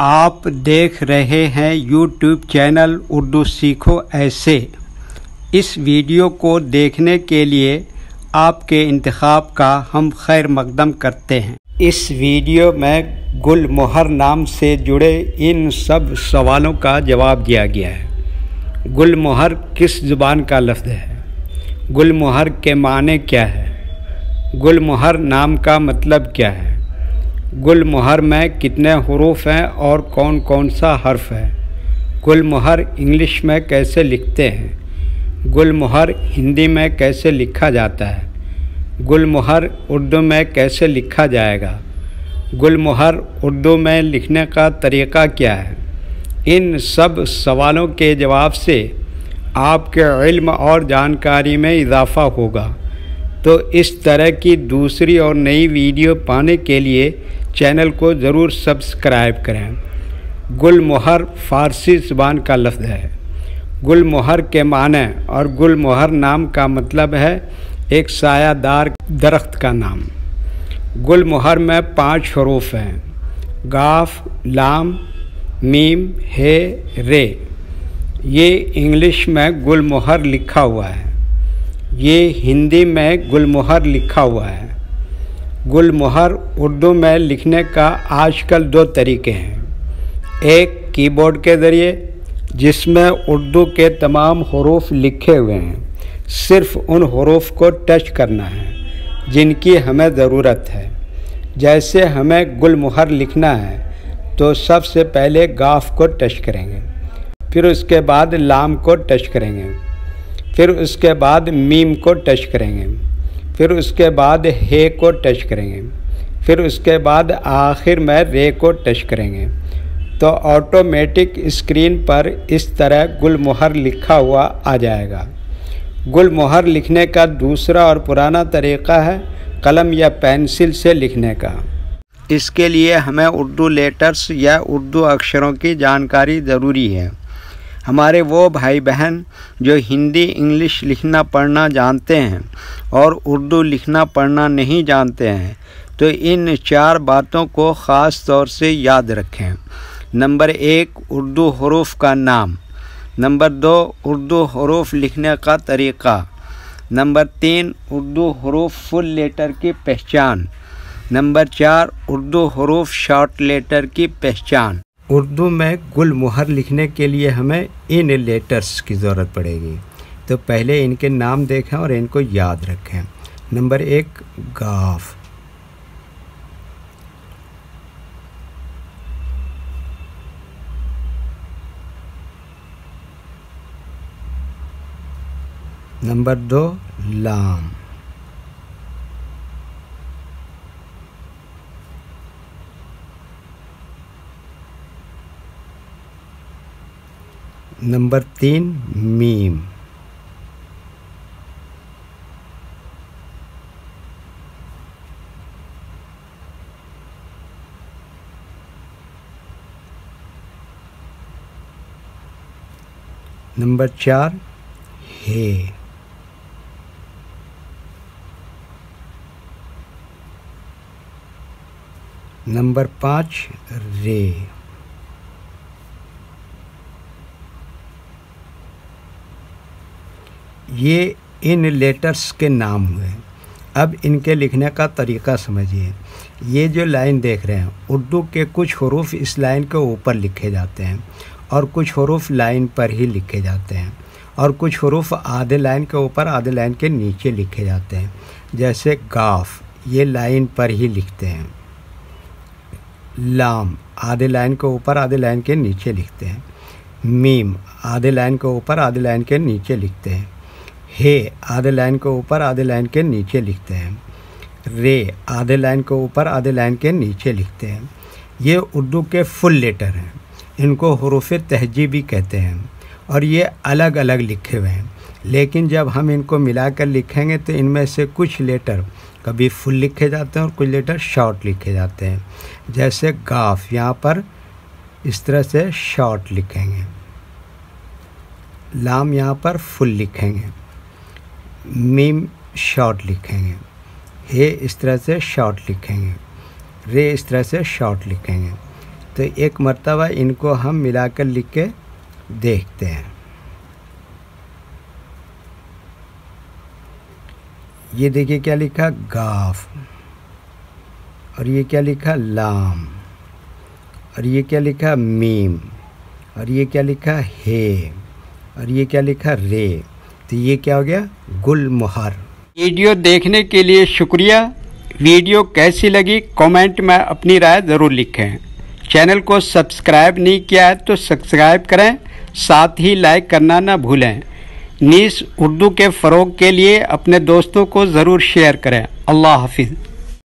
آپ دیکھ رہے ہیں یوٹیوب چینل اردو سیکھو ایسے۔ اس ویڈیو کو دیکھنے کے لیے آپ کے انتخاب کا ہم خیر مقدم کرتے ہیں۔ اس ویڈیو میں گل مہر نام سے جڑے ان سب سوالوں کا جواب دیا گیا ہے۔ گل مہر کس زبان کا لفظ ہے؟ گل مہر کے معنی کیا ہے؟ گل مہر نام کا مطلب کیا ہے؟ گل مہر میں کتنے حروف ہیں اور کون کون سا حرف ہے؟ گل مہر انگلش میں کیسے لکھتے ہیں؟ گل مہر ہندی میں کیسے لکھا جاتا ہے؟ گل مہر اردو میں کیسے لکھا جائے گا؟ گل مہر اردو میں لکھنے کا طریقہ کیا ہے؟ ان سب سوالوں کے جواب سے آپ کے علم اور جانکاری میں اضافہ ہوگا۔ تو اس طرح کی دوسری اور نئی ویڈیو پانے کے لیے چینل کو ضرور سبسکرائب کریں۔ گل مہر فارسی زبان کا لفظ ہے۔ گل مہر کے معنی اور گل مہر نام کا مطلب ہے ایک سایہ دار درخت کا نام۔ گل مہر میں 5 حروف ہیں: قاف، لام، میم، ہے، رے۔ یہ انگلش میں گل مہر لکھا ہوا ہے۔ یہ ہندی میں گل مہر لکھا ہوا ہے۔ گل مہر اردو میں لکھنے کا آج کل 2 طریقے ہیں۔ ایک کی بورڈ کے ذریعے، جس میں اردو کے تمام حروف لکھے ہوئے ہیں، صرف ان حروف کو ٹچ کرنا ہے جن کی ہمیں ضرورت ہے۔ جیسے ہمیں گل مہر لکھنا ہے تو سب سے پہلے قاف کو ٹچ کریں گے، پھر اس کے بعد لام کو ٹچ کریں گے، پھر اس کے بعد میم کو ٹچ کریں گے، پھر اس کے بعد ہے کو ٹچ کریں گے، پھر اس کے بعد آخر میں رے کو ٹچ کریں گے، تو آٹومیٹک اسکرین پر اس طرح گل مہر لکھا ہوا آ جائے گا۔ گل مہر لکھنے کا دوسرا اور پرانا طریقہ ہے قلم یا پینسل سے لکھنے کا۔ اس کے لیے ہمیں اردو لیٹرز یا اردو اکشروں کی جانکاری ضروری ہے۔ ہمارے وہ بھائی بہن جو ہندی انگلش لکھنا پڑھنا جانتے ہیں اور اردو لکھنا پڑھنا نہیں جانتے ہیں تو ان 4 باتوں کو خاص طور سے یاد رکھیں۔ نمبر 1، اردو حروف کا نام۔ نمبر 2، اردو حروف لکھنے کا طریقہ۔ نمبر 3، اردو حروف فل لیٹر کی پہچان۔ نمبر 4، اردو حروف شارٹ لیٹر کی پہچان۔ اردو میں گل مہر لکھنے کے لیے ہمیں ان لیٹرز کی ضرورت پڑے گی، تو پہلے ان کے نام دیکھیں اور ان کو یاد رکھیں۔ نمبر 1، قاف۔ نمبر 2، لام۔ نمبر 3، میم۔ نمبر 4، ہے۔ نمبر 5، رے۔ یہ ان لیٹرز کے نام ہوئے۔ اب ان کے لکھنے کا طریقہ سمجھیے۔ یہ جو لائن دیکھ رہے ہیں، اردو کے کچھ حروف اس لائن کے اوپر لکھے جاتے ہیں اور کچھ حروف لائن پر ہی لکھے جاتے ہیں، اور کچھ حروف آدھے لائن کے اوپر آدھے لائن کے نیچے لکھے جاتے ہیں۔ جیسے قاف، یہ لائن پر ہی لکھتے ہیں۔ لام، آدھے لائن کے اوپر آدھے لائن کے نیچے لکھتے ہیں۔ میم، آدھے لائن کے اوپر آدھے لائن کے نیچے لکھتے ہیں۔ ہے، آدھے لائن کے اوپر آدھے لائن کے نیچے لکھتے ہیں۔ رے، آدھے لائن کے اوپر آدھے لائن کے نیچے لکھتے ہیں۔ یہ اردو کے فل لیٹر ہیں، ان کو حروف تہجی بھی کہتے ہیں، اور یہ الگ الگ لکھے ہوئے ہیں، لیکن جب ہم ان کو ملا کر لکھیں گے تو ان میں سے کچھ لیٹر کبھی فل لکھے جاتے ہیں اور کچھ لیٹر شارٹ لکھے جاتے ہیں۔ جیسے قاف، یہاں پر اس طرح سے شارٹ لکھیں گے۔ لام یہاں پر فل لکھیں گے۔ میم شارٹ لکھیں گے۔ ہے اس طرح سے شارٹ لکھیں گے۔ رے اس طرح سے شارٹ لکھیں گے۔ تو تو ایک مرتبہ ان کو ہم ملا کر لکھ کے دیکھتے ہیں۔ یہ دیکھیے کیا لکھا گاف، اور یہ کیا لکھا لام، اور یہ کیا لکھا میم، اور یہ کیا لکھا ہے، اور یہ کیا لکھا رے۔ تو یہ کیا ہو گیا گل مہر۔ ویڈیو دیکھنے کے لیے شکریہ۔ ویڈیو کیسی لگی کامنٹ میں اپنی رائے ضرور لکھیں۔ چینل کو سبسکرائب نہیں کیا ہے تو سبسکرائب کریں، ساتھ ہی لائک کرنا نہ بھولیں۔ نیز اردو کے فروغ کے لیے اپنے دوستوں کو ضرور شیئر کریں۔ اللہ حافظ۔